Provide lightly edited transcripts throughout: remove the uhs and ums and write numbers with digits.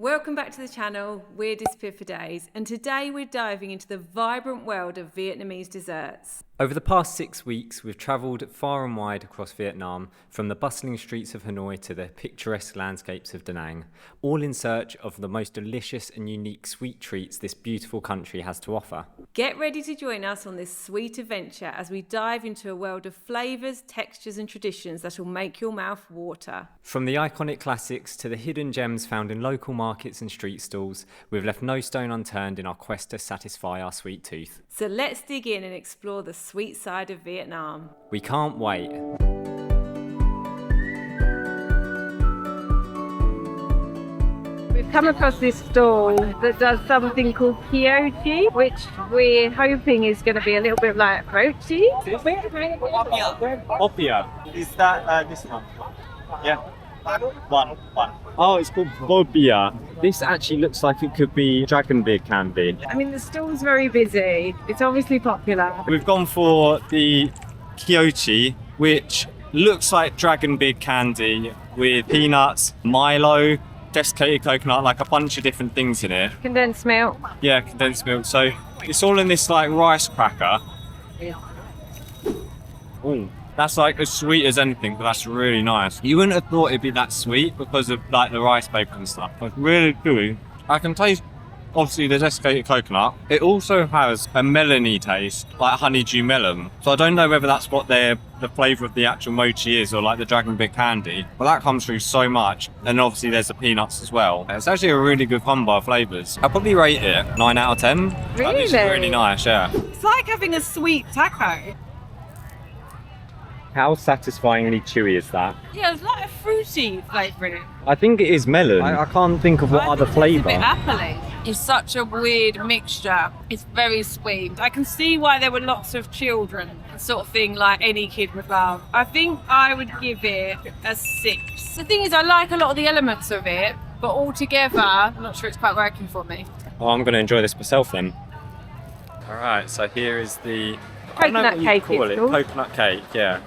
Welcome back to the channel, we're Disappeared for Days, and today we're diving into the vibrant world of Vietnamese desserts. Over the past 6 weeks, we've travelled far and wide across Vietnam, from the bustling streets of Hanoi to the picturesque landscapes of Da Nang, all in search of the most delicious and unique sweet treats this beautiful country has to offer. Get ready to join us on this sweet adventure as we dive into a world of flavours, textures and traditions that will make your mouth water. From the iconic classics to the hidden gems found in local markets and street stalls, we've left no stone unturned in our quest to satisfy our sweet tooth. So let's dig in and explore the sweet side of Vietnam. We can't wait. We've come across this stall that does something called Kyochi, which we're hoping is going to be a little bit like mochi. Bobia. Is that this one? Yeah. One. Oh, it's called Bobia. This actually looks like it could be dragon beard candy. I mean, the stall's very busy. It's obviously popular. We've gone for the Kyochi, which looks like dragon beard candy with peanuts, Milo, desiccated coconut, like a bunch of different things in it. Condensed milk. Yeah, condensed milk. So it's all in this like rice cracker. Ooh. That's like as sweet as anything, but that's really nice. You wouldn't have thought it'd be that sweet because of like the rice paper and stuff. It's really gooey. I can taste obviously the desiccated coconut. It also has a melony taste, like honeydew melon. So I don't know whether that's what the flavour of the actual mochi is or like the dragon beard candy. But that comes through so much. And obviously there's the peanuts as well. It's actually a really good combo of flavours. I'll probably rate it 9 out of 10. Really? It's really nice, yeah. It's like having a sweet taco. How satisfyingly chewy is that? Yeah, it's like a fruity flavour in it. I think it is melon. I can't think of what other flavour. It's a bit appley. It's such a weird mixture. It's very sweet. I can see why there were lots of children, the sort of thing like any kid would love. I think I would give it a 6. The thing is, I like a lot of the elements of it, but altogether, I'm not sure it's quite working for me. Oh, I'm going to enjoy this myself then. Alright, so here is the Coconut cake, call it's it. called. Coconut cake, yeah.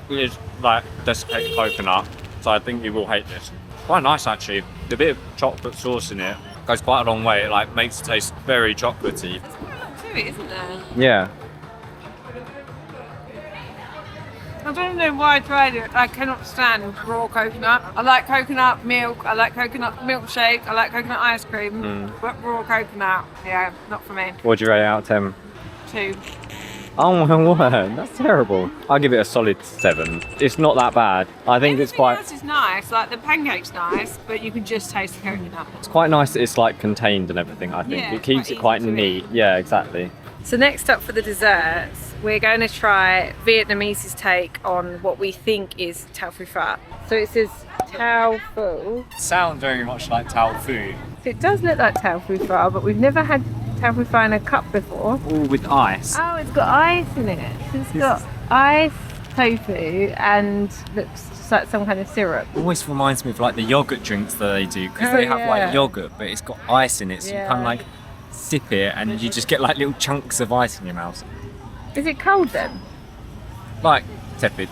It is like desiccated coconut, so I think you will hate this. Quite nice actually. The bit of chocolate sauce in it goes quite a long way. It like makes it taste very chocolatey. There's quite a lot to it, isn't there? Yeah. I don't know why I tried it. I cannot stand raw coconut. I like coconut milk, I like coconut milkshake, I like coconut ice cream, but raw coconut, yeah, not for me. What do you rate out of 10? 2. Oh my word, that's terrible. I'll give it a solid 7. It's not that bad. I think it's quite. Everything else is nice, like the pancake's nice, but you can just taste the coconut. It's quite nice that it's like contained and everything. I think Yeah, it keeps quite it quite easy to neat. Yeah, exactly. So next up for the desserts, we're going to try Vietnamese's take on what we think is Tfua. So it says Tfua. Sound very much like Tao food. So it does look like Tfua, but we've never had Tfua in a cup before. All with ice. Oh, it's got ice in it. It's got ice, tofu, and looks just like some kind of syrup. Always reminds me of like the yogurt drinks that they do because they have yeah. like yogurt, but it's got ice in it, so you Yeah. kind of like sip it and you just get like little chunks of ice in your mouth. Is it cold then? Like tepid.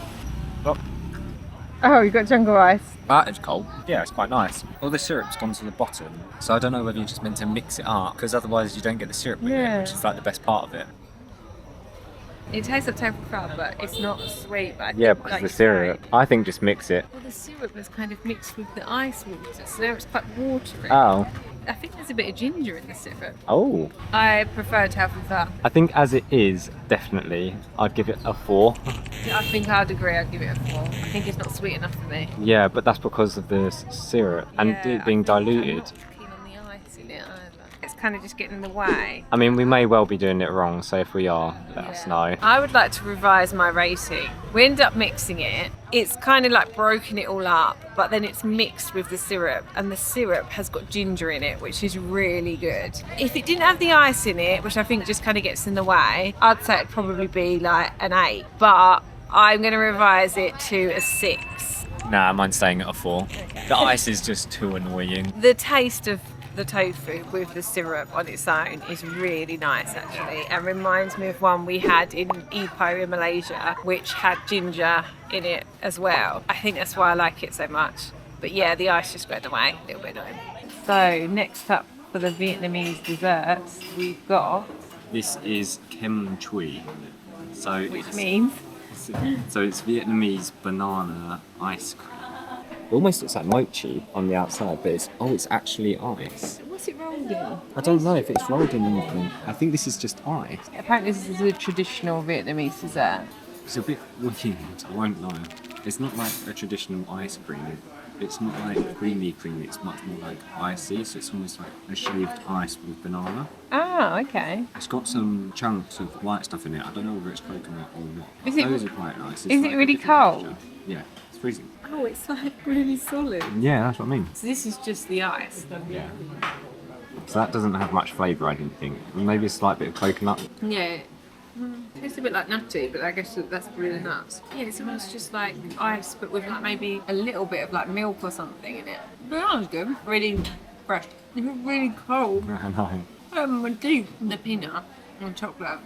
Oh, you got jungle ice. But it's cold. Yeah, it's quite nice. All the syrup's gone to the bottom, so I don't know whether you're just meant to mix it up because otherwise you don't get the syrup with Yeah. it, which is like the best part of it. It tastes like Tfua, but it's not sweet. But I Yeah, think, because like the you syrup. say, I think just mix it. well, the syrup was kind of mixed with the ice water, so now it's quite watery. Oh. I think there's a bit of ginger in the syrup. Oh. I prefer Tfua. I think as it is, definitely, I'd give it a 4. I think I'd agree. I'd give it a 4. I think it's not sweet enough for me. Yeah, but that's because of the syrup and Yeah, it being I think I'm diluted. not keen on the ice in it either. It's kind of just getting in the way. I mean, we may well be doing it wrong, so if we are, let us know. I would like to revise my rating. We end up mixing it. It's kind of like broken it all up, but then it's mixed with the syrup, and the syrup has got ginger in it, which is really good. If it didn't have the ice in it, which I think just kind of gets in the way, I'd say it'd probably be like an 8, but I'm going to revise it to a 6. Nah, mine's staying at a 4. The ice is just too annoying. The taste of the tofu with the syrup on its own is really nice actually, and reminds me of one we had in Ipoh in Malaysia, which had ginger in it as well. I think that's why I like it so much. But yeah, the ice just went away a little bit annoying. So next up for the Vietnamese desserts, we've got... This is kem Choy. So Which means? So it's Vietnamese banana ice cream. It almost looks like mochi on the outside, but it's actually ice. What's it rolled in? I don't know if it's rolled in anything. I think this is just ice. Apparently this is a traditional Vietnamese dessert. It's a bit weird, I won't lie. It's not like a traditional ice cream. It's not like creamy, it's much more like icy, so it's almost like a shaved ice with banana. Ah, okay. It's got some chunks of white stuff in it. I don't know whether it's coconut or not. Those are quite nice. Is it really cold? Texture. Yeah, it's freezing. Oh, it's like really solid. Yeah, that's what I mean. So this is just the ice. Yeah. So that doesn't have much flavour, I didn't think. Maybe a slight bit of coconut. Yeah. Tastes a bit like nutty, but I guess that's really nuts. Yeah, it's almost just like ice, but with like maybe a little bit of like milk or something in it. But that was good. Really fresh. It's really cold. I know. My teeth, the peanut and chocolate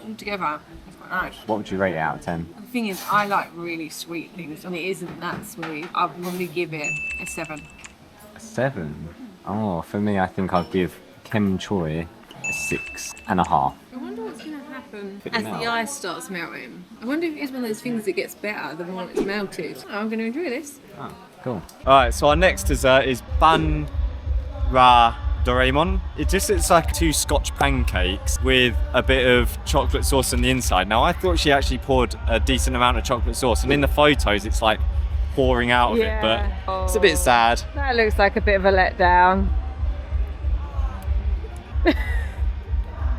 all together. It's quite nice. What would you rate it out of 10? The thing is, I like really sweet things, and it isn't that sweet. I'll probably give it a 7. A 7? Oh, for me, I think I'd give kem Choy a 6.5. I wonder what's going to happen Could as melt. the ice starts melting. I wonder if it's one of those things that gets better the more it's melted. Oh, I'm going to enjoy this. Oh, cool. Alright, so our next dessert is Ban Ra Mon. It's like 2 Scotch pancakes with a bit of chocolate sauce on the inside. Now I thought she actually poured a decent amount of chocolate sauce, and in the photos it's like pouring out of it, but it's a bit sad. That looks like a bit of a letdown.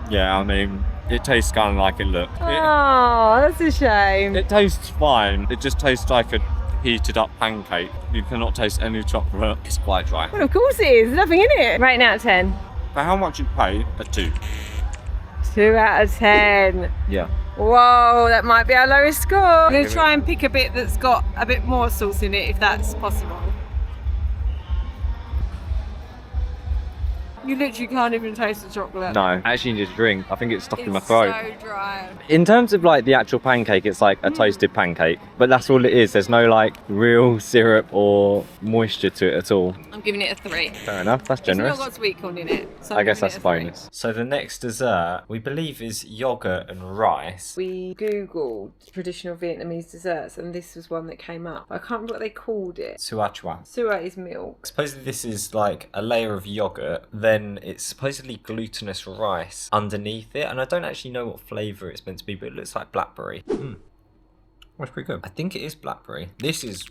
Yeah, I mean, it tastes kind of like it looked. Oh, that's a shame. It tastes fine. It just tastes like a heated up pancake. You cannot taste any chocolate. It's quite dry. Well, of course it is. There's nothing in it. Right now, 10. For how much you pay? A 2. 2 out of 10. Yeah. Whoa, that might be our lowest score. I'm going to try and pick a bit that's got a bit more sauce in it, if that's possible. You literally can't even taste the chocolate. No, actually just drink. I think it's stuck in my throat. It's so dry. In terms of like the actual pancake, it's like a toasted pancake, but that's all it is. There's no like real syrup or moisture to it at all. I'm giving it a 3. Fair enough, that's It's generous. not got sweet corn in it. So I I'm guess giving that's it a a 3. bonus. So the next dessert, we believe, is yogurt and rice. We googled traditional Vietnamese desserts and this was one that came up. I can't remember what they called it. Tfua Chua. Sua is milk. Supposedly this is like a layer of yogurt, then it's supposedly glutinous rice underneath it, and I don't actually know what flavour it's meant to be, but it looks like blackberry. That's pretty good. I think it is blackberry. This is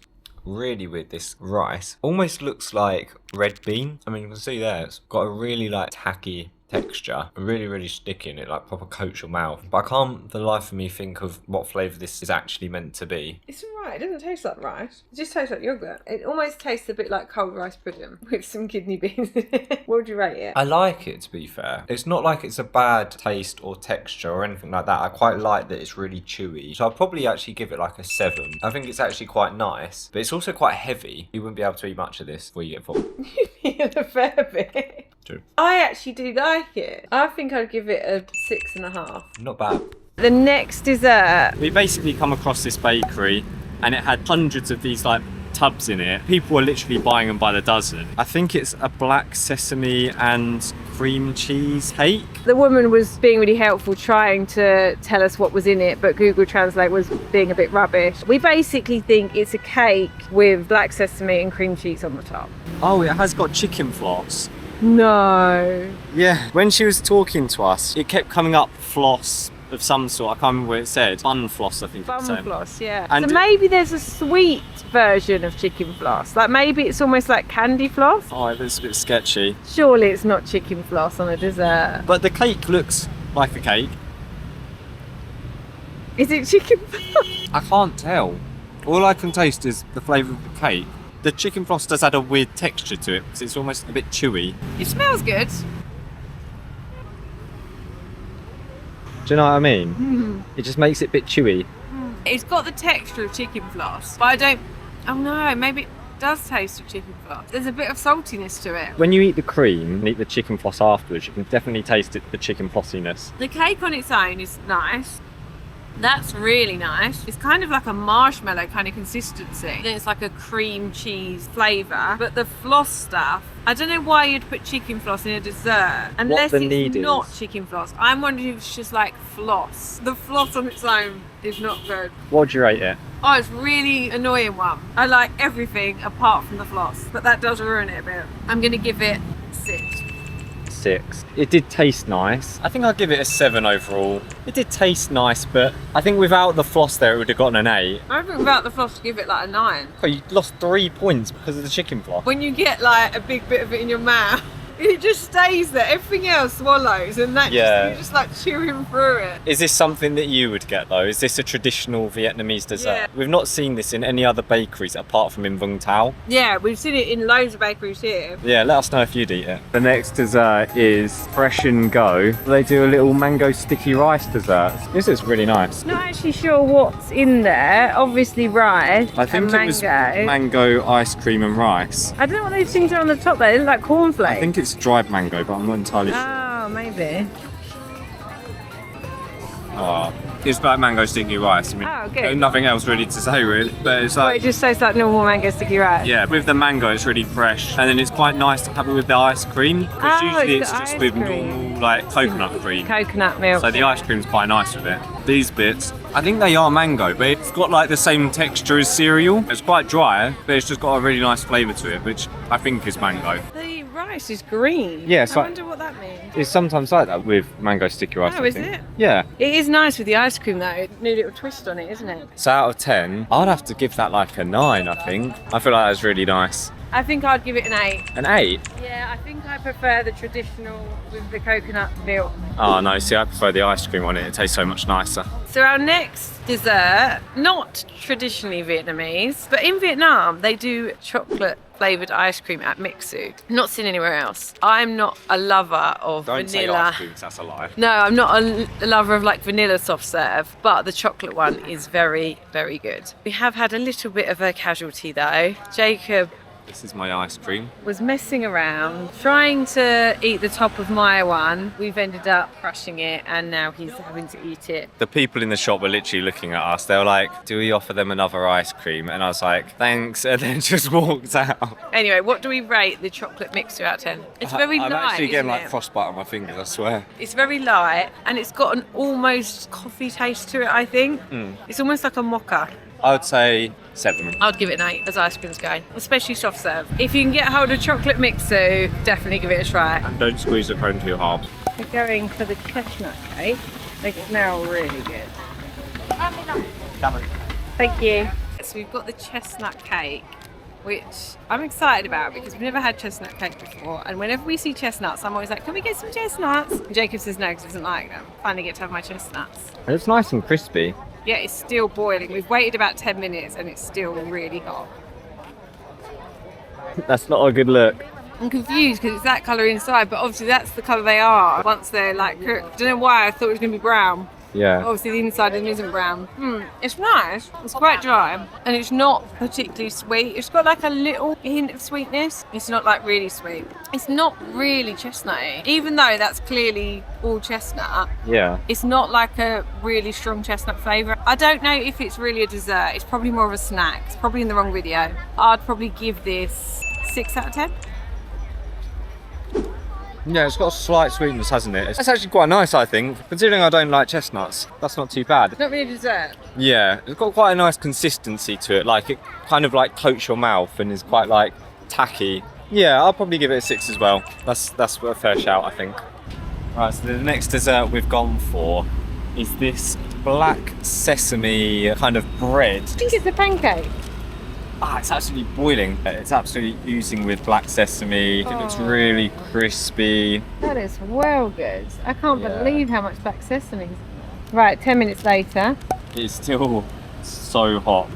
really weird, this rice. Almost looks like red bean. I mean, you can see there, it's got a really like tacky texture, really sticky in it, like proper coats your mouth. But I can't for the life of me think of what flavour this is actually meant to be. It's alright, it doesn't taste like rice. It just tastes like yogurt. It almost tastes a bit like cold rice pudding with some kidney beans in it. What would you rate it? I like it, to be fair. It's not like it's a bad taste or texture or anything like that. I quite like that it's really chewy. So I'll probably actually give it like a 7. I think it's actually quite nice, but it's also quite heavy. You wouldn't be able to eat much of this before you get full. You'd a fair bit. True. I actually do like it. I think I'd give it a 6.5. Not bad. The next dessert. We basically come across this bakery and it had hundreds of these like tubs in it. People were literally buying them by the dozen. I think it's a black sesame and cream cheese cake. The woman was being really helpful trying to tell us what was in it, but Google Translate was being a bit rubbish. We basically think it's a cake with black sesame and cream cheese on the top. Oh, it has got chicken floss. No. Yeah, when she was talking to us, it kept coming up floss of some sort. I can't remember what it said. Bun floss, I think it was Bun saying. floss, yeah. And so maybe there's a sweet version of chicken floss. Like maybe it's almost like candy floss. Oh, it was a bit sketchy. Surely it's not chicken floss on a dessert. But the cake looks like a cake. Is it chicken floss? I can't tell. All I can taste is the flavour of the cake. The chicken floss does add a weird texture to it because it's almost a bit chewy. It smells good. Do you know what I mean? It just makes it a bit chewy. It's got the texture of chicken floss, but I don't. Oh no, maybe does taste of chicken floss. There's a bit of saltiness to it. When you eat the cream and eat the chicken floss afterwards, you can definitely taste the chicken flossiness. The cake on its own is nice. That's really nice. It's kind of like a marshmallow kind of consistency. Then it's like a cream cheese flavour. But the floss stuff, I don't know why you'd put chicken floss in a dessert unless it's not chicken floss. I'm wondering if it's just like floss. The floss on its own is not good. What would you rate it? Oh, it's really annoying one. I like everything apart from the floss, but that does ruin it a bit. I'm going to give it 6. 6. It did taste nice. I think I'll give it a 7 overall. It did taste nice, but I think without the floss there, it would have gotten an 8. I think without the floss, give it like a 9. Oh, you lost 3 points because of the chicken floss. When you get like a big bit of it in your mouth, it just stays there. Everything else swallows, and that you're just like chewing through it. Is this something that you would get though? Is this a traditional Vietnamese dessert? Yeah. We've not seen this in any other bakeries apart from in Vung Tau. Yeah, we've seen it in loads of bakeries here. Yeah, let us know if you'd eat it. The next dessert is Fresh and Go. They do a little mango sticky rice dessert. This is really nice. Not actually sure what's in there. Obviously rice I think and mango. it was mango, ice cream and rice. I don't know what these things are on the top there. They look like cornflakes. I think it's dried mango, but I'm not entirely sure. Oh, maybe. Oh, it's like mango sticky rice. I mean, Oh, good. nothing else really to say really, but it's Well, like, it just tastes like normal mango sticky rice. yeah, with the mango it's really fresh, and then it's quite nice to have it with the ice cream, because Oh, usually it's it's the just ice with cream. normal like coconut cream. Coconut milk. So the ice cream's quite nice with it. These bits, I think they are mango, but it's got like the same texture as cereal. It's quite dry, but it's just got a really nice flavour to it, which I think is mango. The rice is green. Yeah, it's I like- wonder what that means. It's sometimes like that with mango sticky rice. Oh, I is think. it? Yeah. It is nice with the ice cream though. New little twist on it, isn't it? So out of 10, I'd have to give that like a 9, I think. I feel like that's really nice. I think I'd give it an 8. An 8? Yeah, I think I prefer the traditional with the coconut milk. Oh no, see I prefer the ice cream on it. It tastes so much nicer. So our next dessert, not traditionally Vietnamese, but in Vietnam they do chocolate flavoured ice cream at Mix Su. Not seen anywhere else. I'm not a lover of vanilla. that's a lie. No, I'm not a lover of like vanilla soft serve, but the chocolate one is very, very good. We have had a little bit of a casualty though. Jacob This is my ice cream. was messing around, trying to eat the top of my one. We've ended up crushing it and now he's having to eat it. The people in the shop were literally looking at us. They were like, do we offer them another ice cream? And I was like, thanks, and then just walked out. Anyway, what do we rate the chocolate mixer out of 10? It's very I'm light, actually getting isn't like it? frostbite on my fingers, I swear. It's very light and it's got an almost coffee taste to it, I think. It's almost like a mocha. I would say 7. I'd give it an 8 as ice cream's going, especially soft serve. If you can get hold of chocolate mixer, definitely give it a try. And don't squeeze the cone too hard. We're going for the chestnut cake. They smell really good. Thank you. So we've got the chestnut cake, which I'm excited about because we've never had chestnut cake before. And whenever we see chestnuts, I'm always like, can we get some chestnuts? And Jacob says no because he doesn't like them. Finally get to have my chestnuts. It's nice and crispy. Yeah, it's still boiling. We've waited about 10 minutes and it's still really hot. That's not a good look. I'm confused because it's that colour inside, but obviously that's the colour they are once they're like cooked. I don't know why I thought it was going to be brown. Yeah. Obviously the inside isn't brown. It's nice. It's quite dry and it's not particularly sweet. It's got like a little hint of sweetness. It's not like really sweet. It's not really chestnutty, even though that's clearly all chestnut. Yeah. It's not like a really strong chestnut flavour. I don't know if it's really a dessert. It's probably more of a snack. It's probably in the wrong video. I'd probably give this 6 out of 10. Yeah, it's got a slight sweetness, hasn't it? It's actually quite nice, I think. Considering I don't like chestnuts, that's not too bad. Not really a dessert. Yeah, it's got quite a nice consistency to it. Like, it kind of like coats your mouth and is quite like tacky. Yeah, I'll probably give it a 6 as well. That's a fair shout, I think. Right, so the next dessert we've gone for is this black sesame kind of bread. I think it's a pancake. It's absolutely boiling. It's absolutely oozing with black sesame. It looks Oh. really crispy. That is well good. I can't Yeah. believe how much black sesame. Right, 10 minutes later. It's still so hot.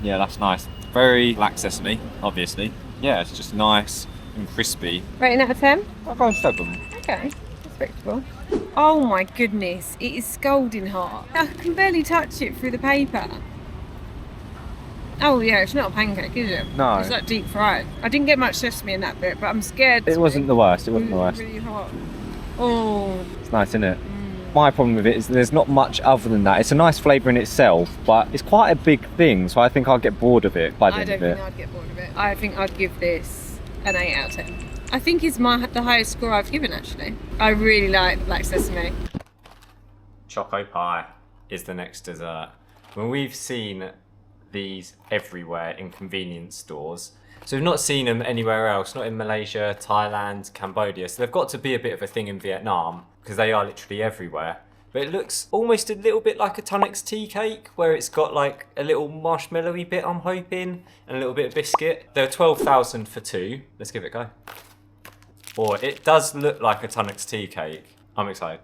Yeah, that's nice. Very black sesame, obviously. Yeah, it's just nice and crispy. Rating out of 10? I'll go 7. Okay, respectable. Oh my goodness, it is scalding hot. I can barely touch it through the paper. Oh yeah, it's not a pancake, is it? No. It's like deep fried. I didn't get much sesame in that bit, but I'm scared. It wasn't the worst. It wasn't the worst. Really hot. Oh. It's nice, isn't it? My problem with it is there's not much other than that. It's a nice flavour in itself, but it's quite a big thing, so I think I'll get bored of it by the I end don't of think it. I'd get bored of it. I think I'd give this an 8 out of 10. I think it's the highest score I've given actually. I really like black sesame. Choco Pie is the next dessert. When we've seen these everywhere in convenience stores, so we've not seen them anywhere else, not in Malaysia, Thailand, Cambodia, so they've got to be a bit of a thing in Vietnam because they are literally everywhere. But it looks almost a little bit like a tonne's tea cake, where it's got like a little marshmallowy bit, I'm hoping, and a little bit of biscuit. They're 12,000 for 2. Let's give it a go. Or it does look like a tonne's tea cake. I'm excited.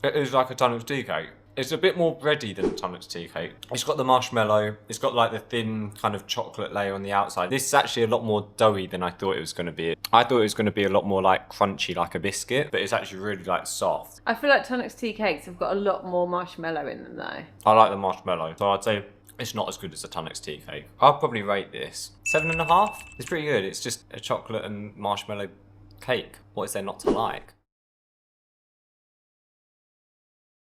It is like a tonne's tea cake. It's a bit more bready than a tonne's tea cake. It's got the marshmallow. It's got like the thin kind of chocolate layer on the outside. This is actually a lot more doughy than I thought it was going to be. I thought it was going to be a lot more like crunchy, like a biscuit, but it's actually really like soft. I feel like tonne's tea cakes have got a lot more marshmallow in them though. I like the marshmallow, so I'd say it's not as good as a tonne's tea cake. I'll probably rate this 7.5. It's pretty good. It's just a chocolate and marshmallow cake. What is there not to like?